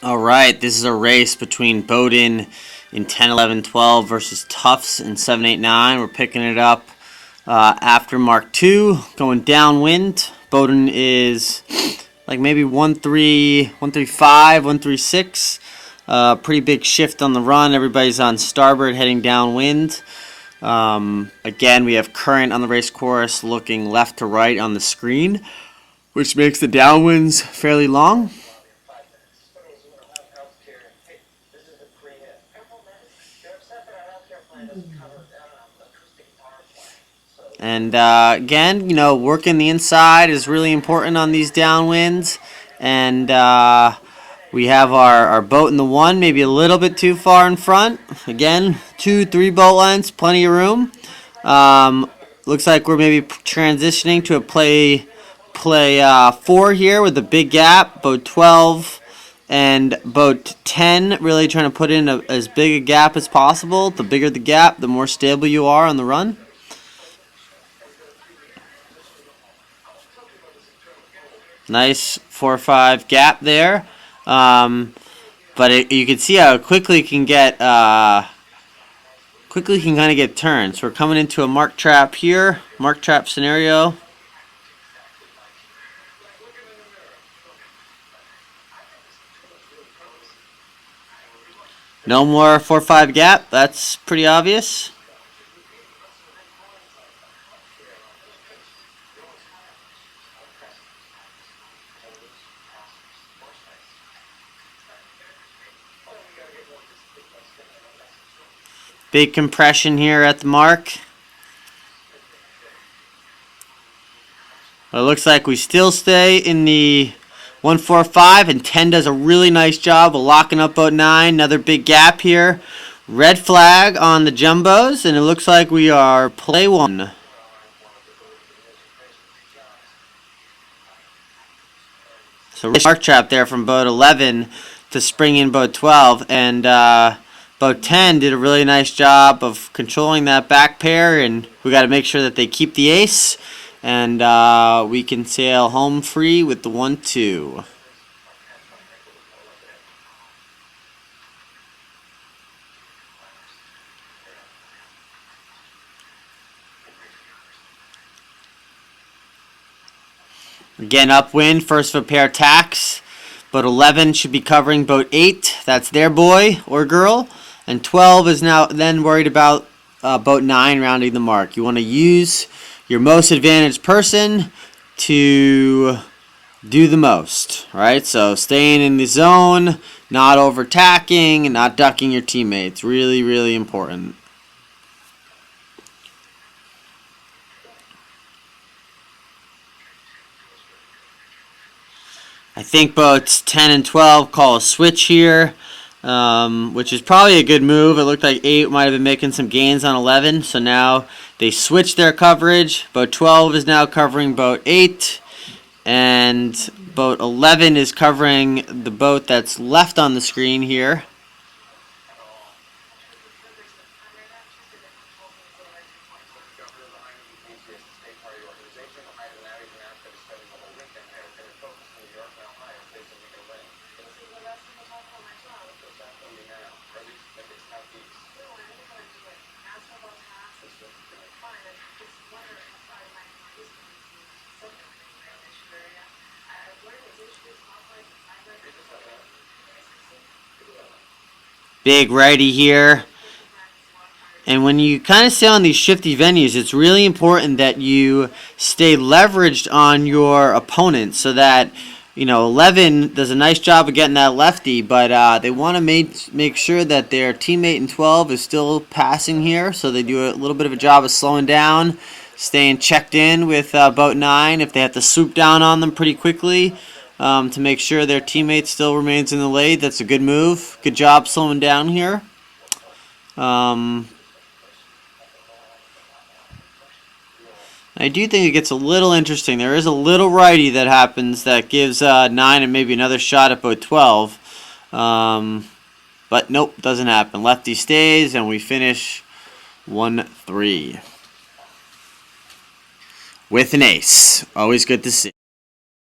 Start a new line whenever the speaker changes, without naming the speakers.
All right, this is a race between Bowdoin in 10, 11, 12 versus Tufts in 7, 8, 9. We're picking it up after Mark 2, going downwind. Bowdoin is like maybe 1-3, 1-3-5, 1-3-6. Pretty big shift on the run. Everybody's on starboard heading downwind. Again, we have current on the race course looking left to right on the screen, which makes the downwinds fairly long. And again, working the inside is really important on these downwinds. And we have our boat in the one, maybe a little bit too far in front. Again, 2, 3 boat lengths, plenty of room. Looks like we're maybe transitioning to a play 4 here with a big gap. Boat 12 and boat 10 really trying to put in as big a gap as possible. The bigger the gap, the more stable you are on the run. Nice 4-5 gap there, but you can see how quickly it can get kind of get turned. So we're coming into a mark trap here, mark trap scenario. No more 4-5 gap. That's pretty obvious. Big compression here at the mark. It looks like we still stay in the 1-4-5, and 10 does a really nice job of locking up boat 9. Another big gap here. Red flag on the jumbos, and it looks like we are play 1. So mark trap there from boat 11 to spring in boat 12, and boat 10 did a really nice job of controlling that back pair, and we got to make sure that they keep the ace, and we can sail home free with the 1-2. Again, upwind, first of a pair tacks. Boat 11 should be covering boat 8. That's their boy or girl. And 12 is now then worried about boat 9 rounding the mark. You want to use your most advantaged person to do the most. Right? So staying in the zone, not over tacking, and not ducking your teammates. Really, really important. I think boats 10 and 12 call a switch here, which is probably a good move. It looked like 8 might have been making some gains on 11, so now they switch their coverage. Boat 12 is now covering boat 8, and boat 11 is covering the boat that's left on the screen here. Big righty here. And when you kind of sail on these shifty venues, it's really important that you stay leveraged on your opponent so that, 11 does a nice job of getting that lefty, but they want to make sure that their teammate in 12 is still passing here, so they do a little bit of a job of slowing down, staying checked in with boat 9 if they have to swoop down on them pretty quickly to make sure their teammate still remains in the lead. That's a good move. Good job slowing down here. I do think it gets a little interesting. There is a little righty that happens that gives 9 and maybe another shot at boat 12. But nope, doesn't happen. Lefty stays, and we finish 1-3 with an ace. Always good to see.